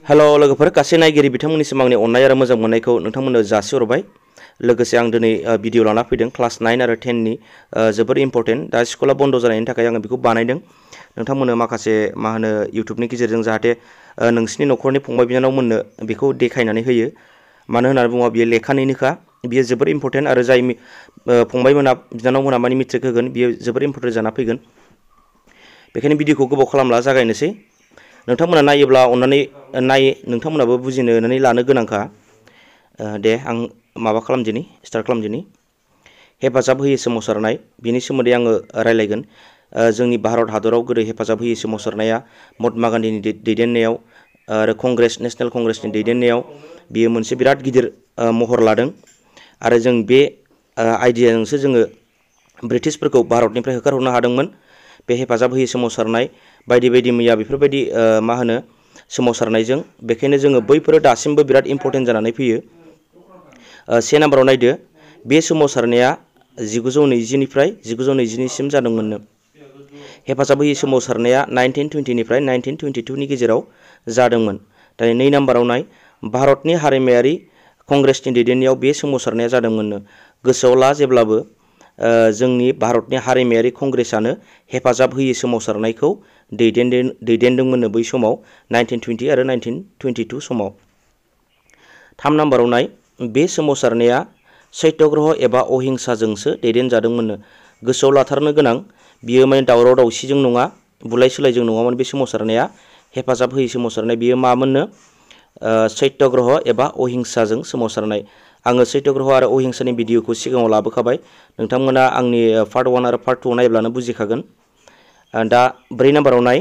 Hello लोगोफोर गासै नायगिरि बिथांमोननिसिम आंनि अननाय आरो मोजां मोननायखौ नोंथांमोननो जासिहरबाय। लोगोसे आं दिनै भिडिअ लाना फैदों क्लास 9 आरो 10 नि जोबोर इम्पर्टेन्ट। दा स्कुला बन्द जानायनि थाखाय आङो बेखौ बानायदों। नोंथांमोननो माखासे इउटुबनि गेजेरजों जाहाथे नोंसिनि न'खरनि फंबाय बिनानावमोननो बेखौ देखायनानै होयो। मानो होननानै बुङोबा बियो लेखानिनोखा, बियो जोबोर इम्पर्टेन्ट आरो जाय फंबायमोना बिनानावमोना माने मेट्रिक होगोन बियो जोबोर इम्पर्टेन्ट जाना फैगोन। बेखायनो भिडिअखौ गोबाव खालामला जागायनोसै। नोंथांमोना नायोब्ला अन्नानै नोंथांमोनाबो बुजिनानै लानो गोनांखा। दे आं स्टार्ट खालामदिनि। हेफाजाब होयो सोमावसारनाय बिनि सोमोन्दै आङो रायलायगोन। जोंनि भारत हादराव गोदो हेफाजाब होयो सोमावसारनाया महात्मा गान्धीनि दैदेननायाव आरो नेशनेल कंग्रेसनि दैदेननायाव बियो मोनसे बिराद गिदिर महर लादों। आरो जों बे आइडियाजोंसो जोङो ब्रिटिशफोरखौ भारतनिफ्राय होखारहरनो हादोंमोन। बे हेफाजाब होयो सोमावसारनाय बायदि मैया बेफोरबायदि सोमावसारनायजों, बेखायनो जोङो बैफोरो दासिमबो बिराद इम्पर्टेन्ट जानानै फैयो। से नाम्बाराव नायदो, बे सोमावसारनाया 1920 निफ्राय 1922 सिम जादोंमोननो। हेफाजाब होयो सोमावसारनाया 1920 निफ्राय 1922 नि गेजेराव जादोंमोन। दायो 2 नाम्बाराव नाय, भारतनि हारिमायारि कंग्रेसनि दैदेननायाव बे सोमावसारनाया जादोंमोननो। गोसोआव ला जेब्लाबो जोंनि भारतनि हारिमायारि कंग्रेसआनो हेफाजाब होयो सोमावसारनायखौ दैदेनदोंमोननो बै समाव 1920 आरो 1922 समाव। 3 नाम्बाराव नाय, बे सोमावसारनाया सत्याग्रह एबा अहिंसाजोंसो दैदेनजादोंमोननो। गोसोआव लाथारनो गोनां, बियो माने दावराव दावसिजों नङा, बुलाय सोलायजों नङामोन। बे सोमावसारनाया हेफाजाब होयो सोमावसारनाय बियो मामोननो? सत्याग्रह एबा अहिंसाजों सोमावसारनाय। आङो सत्याग्रह आरो अहिंसानि भिडिअखौ सिगाङाव लाबोखाबाय। नोंथांमोना आंनि पार्ट 1 आरो पार्ट 2 नायब्लानो बुजिखागोन। दा 4 नाम्बाराव नाय,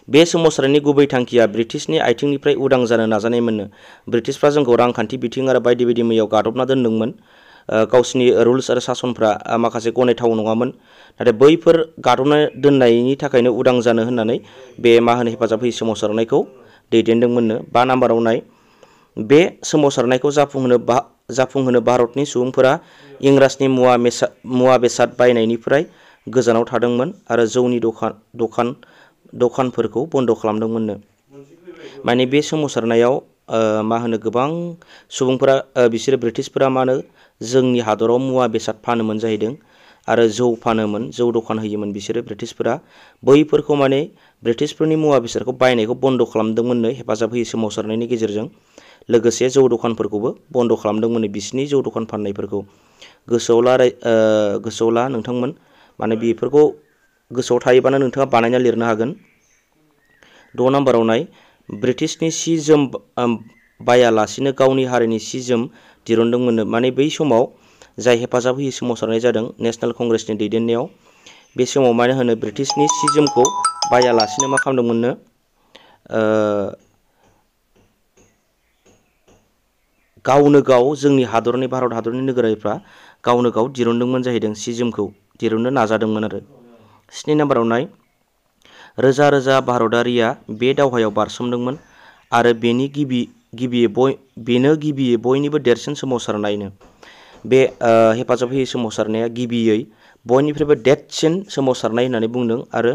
बे सोमावसारनायनि गुबै थांखिया ब्रिटिशनि आथिंनिफ्राय उदां जानो नाजानायमोननो। ब्रिटिशफ्रा जोंखौ रांखान्थि बिथिं आरो बायदि मैयाव गादबना दोनदोंमोन। गावसिनि रुल्स आरो सासनफ्रा माखासे गनायथाव नङामोन। नाथाय बैफोर गादबना दोननायनि थाखायनो उदां जानो होननानै बे हेफाजाब होयो सोमावसारनायखौ दैदेनदोंमोननो। 5 नाम्बाराव नाय, बे सोमावसारनायखौ जाफुंहोनो भारतनि सुबुंफोरा इंराजनि मुवा बेसाद बायनायनिफ्राय गोजानाव थादोंमोन आरो जौनि दखानफोरखौ बन्द खालामदोंमोननो। माने बे सोमावसारनायाव गोबां सुबुंफोरा बिसोरो ब्रिटिशफोरा जोंनि हादराव मुवा बेसाद फानोमोन जाहैदों आरो जौ फानोमोन, जौ दखान होयोमोन बिसोरो ब्रिटिशफोरा। बैफोरखौ ब्रिटिशफोरनि मुवा बेसादखौ बायनायखौ बन्द खालामदोंमोननो हेफाजाब होयो सोमावसारनायनि गेजेरजों। लोगोसे जौ दखानफोरखौबो बन्द खालामदोंमोननो, बिसिनि जौ दखान फाननायफोरखौ। गोसोआव ला नोंथांमोन, बेफोरखौ गोसोआव थायोबानो नोंथाङा बानायना लिरनो हागोन। 6 नाम्बाराव नाय, ब्रिटिशनि सि जोम बायालासिनो गावनि हारिनि सि जोम दिरुनदोंमोननो। बै समाव जाय हेफाजाब होयो सोमावसारनाय जादों नेशनेल कंग्रेसनि दैदेननायाव, बे समाव ब्रिटिशनि सि जोमखौ बायालासिनो मा खालामदोंमोननो? गावनो गाव जोंनि हादरनि भारत हादरनि नोगोरारिफ्रा गावनो गाव दिरुनदोंमोन जाहैदों, सि जोमखौ दिरुननो नाजादोंमोन आरो। 7 नाम्बाराव नाय, रोजा रोजा भारतारिया बे दावहायाव बारसोमदोंमोन आरो बेनो गिबियै बयनिबो देरसिन सोमावसारनायनो। बे हेफाजाब होयो सोमावसारनाया गिबियै बयनिफ्रायबो देरसिन सोमावसारनाय होननानै बुंदों आरो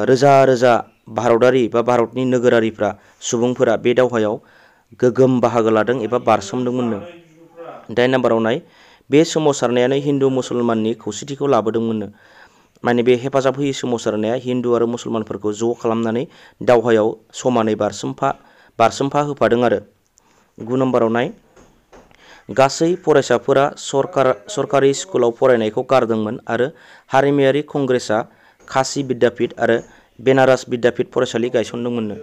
रोजा रोजा भारतारि बा भारतनि नोगोरारिफ्रा सुबुंफोरा बे दावहायाव गोगोम बाहागो लादों एबा बारसोमदोंमोननो। 8 नाम्बाराव नाय, बे सोमावसारनायानो हिन्दु मुसलमाननि खौसेथिखौ लाबोदोंमोननो। बे हेफाजाब होयो सोमावसारनाया हिन्दु आरो मुसलमानफोरखौ ज' खालामनानै दावहायाव समानै बारसोमफा होफादों आरो। 9 नाम्बाराव नाय, गासै फरायसाफोरा सरकारि स्कुलाव फरायनायखौ गारदोंमोन आरो हारिमायारि कंग्रेसआ काशी विद्यापीठ आरो बेनारस विद्यापीठ फरायसालि गायसनदोंमोननो।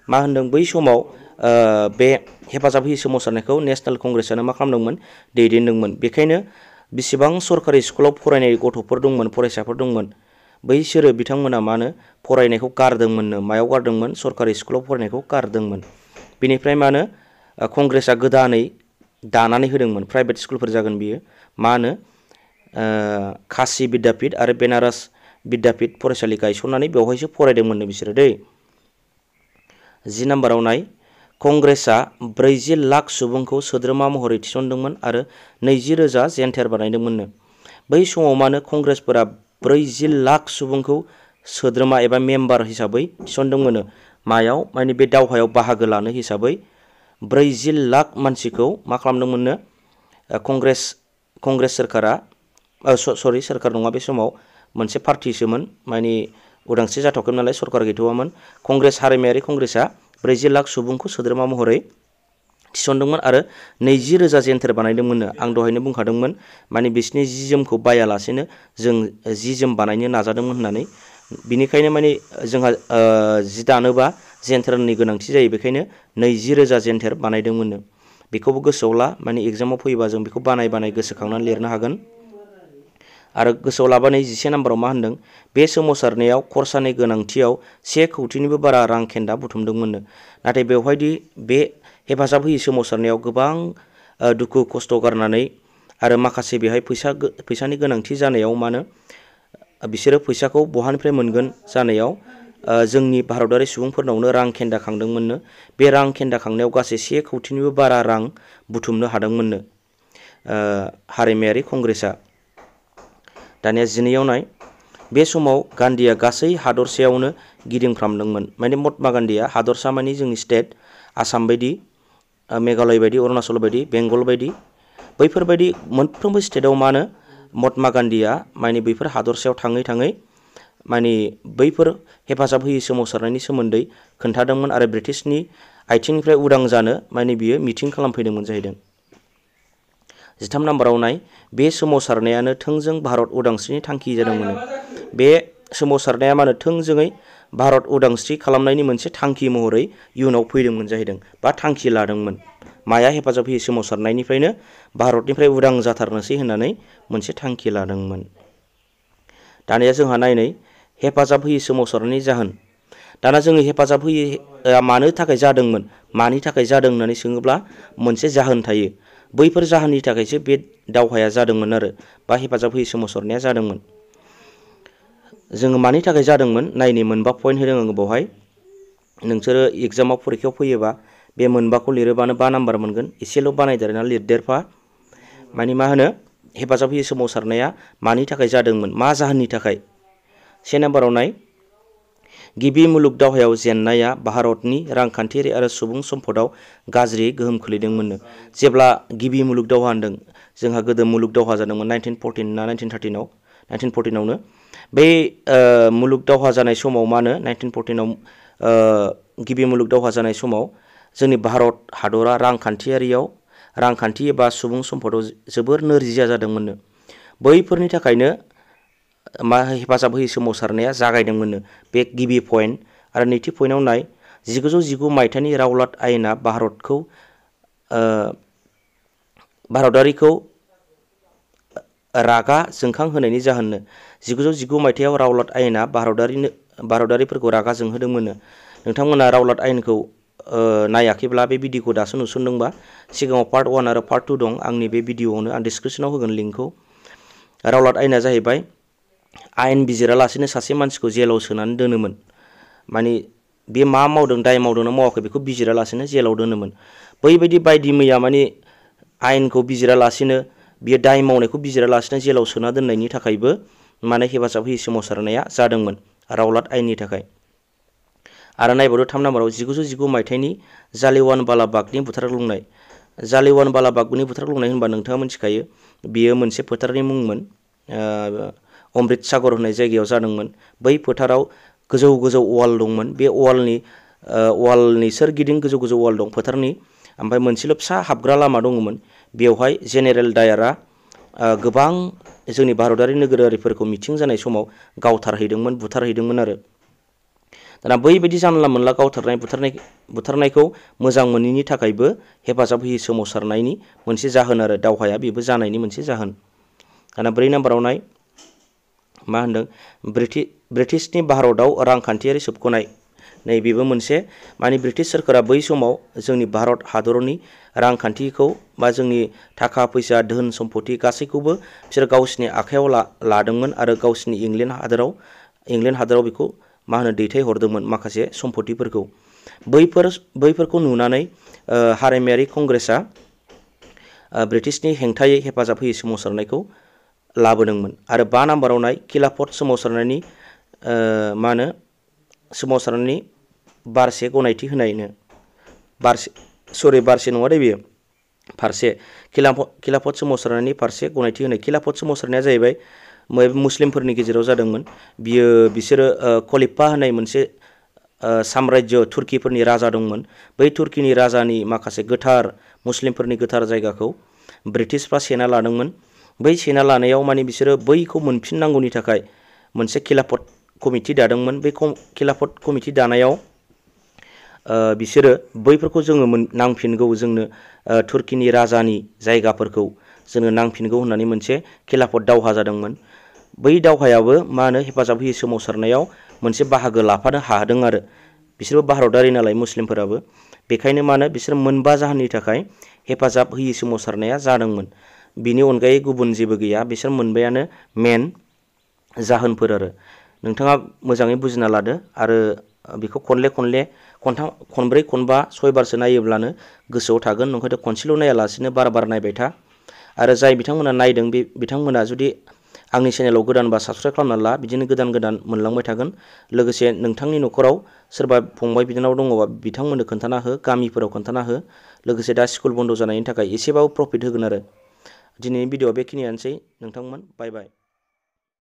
मा होनदों? बै समाव बे हेफाजाब होयो सोमावसारनायखौ नेशनेल कंग्रेसआनो मा खालामदोंमोन? दैदेनदोंमोन। बेखायनो बेसेबां सरकारि स्कुलाव फरायनाय गथ'फोर दंमोन, फरायसाफोर दंमोन, बैसोरो बिथांमोना फरायनायखौ गारदोंमोननो। मायाव गारदोंमोन? सरकारि स्कुलाव फरायनायखौ गारदोंमोन। बेनिफ्राय कंग्रेसआ गोदानै दानानै होदोंमोन, प्राइभेट स्कुलफोर जागोन बियो। काशी विद्यापीठ आरो बेनारस विद्यापीठ फरायसालि गायसननानै बेवहायसो फरायदोंमोननो बिसोरो दै। 10 नाम्बाराव नाय, कंग्रेसआ 40 लाख सुबुंखौ सोद्रोमा महरै थिसनदोंमोन आरो 20,000 जेन्टेर बानायदोंमोननो। बै समाव कंग्रेसफोरा 40 लाख सुबुंखौ सोद्रोमा एबा मेम्बार हिसाबै थिसनदोंमोननो। मायाव माने बे दावहायाव बाहागो लानो हिसाबै 40 लाख मानसिखौ मा खालामदोंमोननो कंग्रेस सोरखारा सरि सोरखार नङा बे समाव मोनसे पार्टिसोमोन माने उदांस्रि जाथावखैमोन नालाय सरकार गैथ'वामोन कंग्रेस हारिमायारि कंग्रेसआ 40 लाख सुबुंखौ सोद्रोमा महरै थिसनदोंमोन आरो 20,000 जेन्थेर बानायदोंमोननो आं दहायनो बुंखादोंमोन माने बिसिनि जि जोमखौ बायालासेनो जों जि जोम बानायनो नाजादोंमोन होननानै बिनिखायनो माने जोंहा जि दानोबा जेन्थेरनि गोनांथि जायो बेखायनो 20,000 जेन्थेर बानायदोंमोननो बेखौबो गोसोआव ला माने एग्जामाव फैयोबा जों बेखौ बानाय गोसोखांनानै लिरनो हागोन आरो गोसोआव लाबानै 11 नाम्बाराव मा होनदों बे सोमावसारनायाव खरसानि गोनांथियाव 1 कौटिनिबो बारा रां खेन्दा बुथुमदोंमोननो नाथाय बेवहायदि बे हेफाजाब होयै सोमावसारनायाव गोबां दुखु खस्थ' गारनानै आरो माखासे बेहाय फैसानि गोनांथि जानायाव मानो बिसोरो फैसाखौ बहानिफ्राय मोनगोन जानायाव जोंनि भारतारि सुबुंफोरनावनो रां खेन्दा खांदोंमोननो बे रां खेन्दा खांनायाव गासै 1 कौटिनिबो बारा रां बुथुमनो हादोंमोननो हारिमायारि कंग्रेसआ दानिया 12आव नाय बे समाव गान्धीया गासै हादरसायावनो गिदिंफ्रामदोंमोन माने महात्मा गान्धीया हादरसा माने जोंनि स्टेट आसाम बायदि मेघालय बायदि अरुणाचल बायदि बेंगल बायदि बैफोरबायदि मोनफ्रोमबो स्टेटआव मानो महात्मा गान्धीया माने बैफोर हादरसायाव थाङै माने बैफोर हेफाजाब होयै सोमावसारनायनि सोमोन्दै खोन्थादोंमोन आरो ब्रिटिशनि आथिंनिफ्राय उदां जानो माने बियो मिटिं खालामफैदोंमोन जाहैदों 13 नाम्बाराव नाय बे सोमावसारनायानो थोंजों भारत उदांस्रिनि थांखि जादोंमोन बे सोमावसारनाया मानो थोंजोङै भारत उदांस्रि खालामनायनि मोनसे थांखि महरै इयुनाव फैदोंमोन जाहैदों बा थांखि लादोंमोन माया हेफाजाब होयै सोमावसारनायनिफ्रायनो भारतनिफ्राय उदां जाथारनोसै होननानै मोनसे थांखि लादोंमोन दानिया जोंहा नायनाय हेफाजाब होयै सोमावसारनायनि जाहोन दाना जोङो हेफाजाब होयै मानो थाखाय जादोंमोन मानि थाखाय जादों होननानै सोङोब्ला मोनसे जाहोन थायो बैफोर जाहोननि थाखायसो बे दावहाया जादोंमोन आरो बा हेफाजाब होयै सोमावसारनाया जादोंमोन जोङो मानि थाखाय जादोंमोन नायनि मोनबा पइन्ट होदों आङो बेवहाय नोंसोरो एग्जामाव फरिखायाव फैयोबा बे मोनबाखौ लिरोबानो 5 नाम्बार मोनगोन एसेल' बानायदेरना लिरदेरफा माने मा होनो हेफाजाब होयै सोमावसारनाया मानि थाखाय जादोंमोन मा जाहोननि थाखाय 1 नाम्बाराव नाय गिबि मुलुग दावहायाव जेननाया भारतनि रांखान्थियारि आरो सुबुं सम्पदाव गाज्रि गोहोम खोलैदोंमोननो जेब्ला गिबि मुलुग दावहा होनदों जोंहा गोदो मुलुग दावहा जादोंमोन 1914 ना 1914आवनो बै मुलुग दावहा जानाय समाव मा होनो 1914आव गिबि मुलुग दावहा जानाय समाव जोंनि भारत हादरा रांखान्थि एबा सुबुं सम्पदाव जोबोर नोरजिया जादोंमोननो बैफोरनि थाखायनो मा हेफाजाब होयै सोमावसारनाया जागायदोंमोननो बे गिबि पइन्ट आरो नैथि पइन्टआव नाय 1919 मायथाइनि रावलाट आयेना भारतारिखौ रागा जोंखांहोनायनि जाहोननो 1919 मायथाइयाव रावलाट आयेना भारतारिफोरखौ रागा जोंहोदोंमोननो नोंथांमोना रावलाट आयेनखौ नायाखैब्ला बे भिडिअखौ दासो नुसनदोंबा सिगाङाव पार्ट 1 आरो पार्ट 2 दं आंनि बे भिडिअआवनो आं डिसक्रिपसनाव होगोन लिंकखौ रावलाट आयेना जाहैबाय आयेन बिजिरालासेनो सासे मानसिखौ जेलाव सोनानै दोनोमोन माने बे मा मावदों दाय मावदोंना मावाखै बेखौ बिजिरालासेनो जेलाव दोनोमोन बैबायदि बायदि मैया माने आयेनखौ बिजिरालासेनो बियो दाय मावनायखौ बिजिरालासेनो जेलाव सोना दोननायनि थाखायबो माने हेफाजाब होयै सोमावसारनाया जादोंमोन रावलाट आयेननि थाखाय आरो नायबावदो 3 नाम्बाराव 1919 मायथाइनि जालियानवाला बागनि बुथारग्लुंनाय जालियानवाला बागनि बुथारग्लुंनाय होनबा नोंथाङा मिथिखायो बियो मोनसे फोथारनि मुंमोन अमृत सागर होननाय जायगायाव जादोंमोन बै फोथाराव गोजौ वाल दंमोन बे वालनि सोरगिदिं गोजौ वाल दं फोथारनि ओमफ्राय मोनसेल' फिसा हाबग्रा लामा दङमोन बेवहाय जेनेरेल डायारआ गोबां जोंनि भारतारि नोगोरारिफोरखौ मिथिं जानाय समाव गावथारहैदोंमोन बुथारहैदोंमोन आरो दाना बैबायदि जानला मोनला बुथारनायखौ मोजां मोनैनि थाखायबो हेफाजाब होयै सोमावसारनायनि मोनसे जाहोन आरो दावहाया बेबो जानायनि मोनसे जाहोन दाना 4 नाम्बाराव नाय मा होनदों ब्रिटिशनि भारतआव रांखान्थियारि सोबख'नाय नैबेबो मोनसे माने ब्रिटिश सोरखारा बै समाव जोंनि भारत हादरनि रांखान्थिखौ बा जोंनि थाखा फैसा धोन सम्पति गासैखौबो बिसोर गावसिनि आखायाव लादोंमोन आरो गावसिनि इंलेन्ड हादराव बेखौ मा होनो दैथायहरदोंमोन माखासे सम्पतिफोरखौ बैफोरखौ नुनानै हारिमायारि कंग्रेसआ ब्रिटिशनि हेंथायै हेफाजाब होयै सोमावसारनायखौ लाबोदोंमोन आरो 5 नाम्बाराव नाय खिलाफत सोमावसारनायनि मा होनो सोमावसारनायनि बारसे गनायथि होनायनो बारसे नङा दे बेयो फारसे खिलाफत सोमावसारनायनि फारसे गनायथि होनाय। खिलाफत सोमावसारनाया जाहैबाय मुस्लिमफोरनि गेजेराव जादोंमोन। बिसोरो खलिफा होननाय मोनसे साम्राज्य तुर्कीफोरनि राजा दंमोन। बै तुर्कीनि राजानि माखासे गोथार मुस्लिमफोरनि गोथार जायगाखौ ब्रिटिशफ्रा सेना लादोंमोन। बै सेना लानायाव माने बिसोरो बैखौ मोनफिननांगौनि थाखाय मोनसे खिलाफत कमिटि दादोंमोन। बे खिलाफत कमिटि दानायाव बिसोरो बैफोरखौ जोङो नांफिनगौ, जोंनो तुर्कीनि राजानि जायगाफोरखौ जोङो नांफिनगौ होननानै मोनसे खिलाफत दावहा जादोंमोन। बै दावहायाबो मा होनो हेफाजाब होयै सोमावसारनायाव मोनसे बाहागो लाफानो हादों आरो। बिसोरबो भारतारि नालाय मुस्लिमफोराबो, बेखायनो मा होनो बिसोर मोनबा जाहोननि थाखाय हेफाजाब होयै सोमावसारनाया जादोंमोन। बिनि अनगायै गुबुन जेबो गैया। बिसोर मोनबायानो मेन जाहोनफोर आरो। नोंथाङा मोजाङै बुजिना लादो आरो बेखौ खनब्रै खनबा सयबारसो नायोब्लानो गोसोआव थागोन। नंखायथ' खनसेल' नायालासिनो बार नायबाय था। आरो जाय बिथांमोना नायदों बे बिथांमोना जुदि आंनि चेनेलाव गोदानबा साबस्क्राइब खालामना ला, बिदिनो गोदान गोदान मोनलांबाय थागोन। लोगोसे नोंथांनि न'खराव सोरबा फंबाय बिनानाव दङबा बिथांमोननो खोन्थाना हो, गामिफोराव खोन्थाना हो। लोगोसे दा स्कुल बन्द' जानायनि थाखाय एसेबाबो प्रफिट होगोन आरो। दिनैनि भिडिअ'आ बेखिनियानोसै नोंथांमोन। बाय बाय।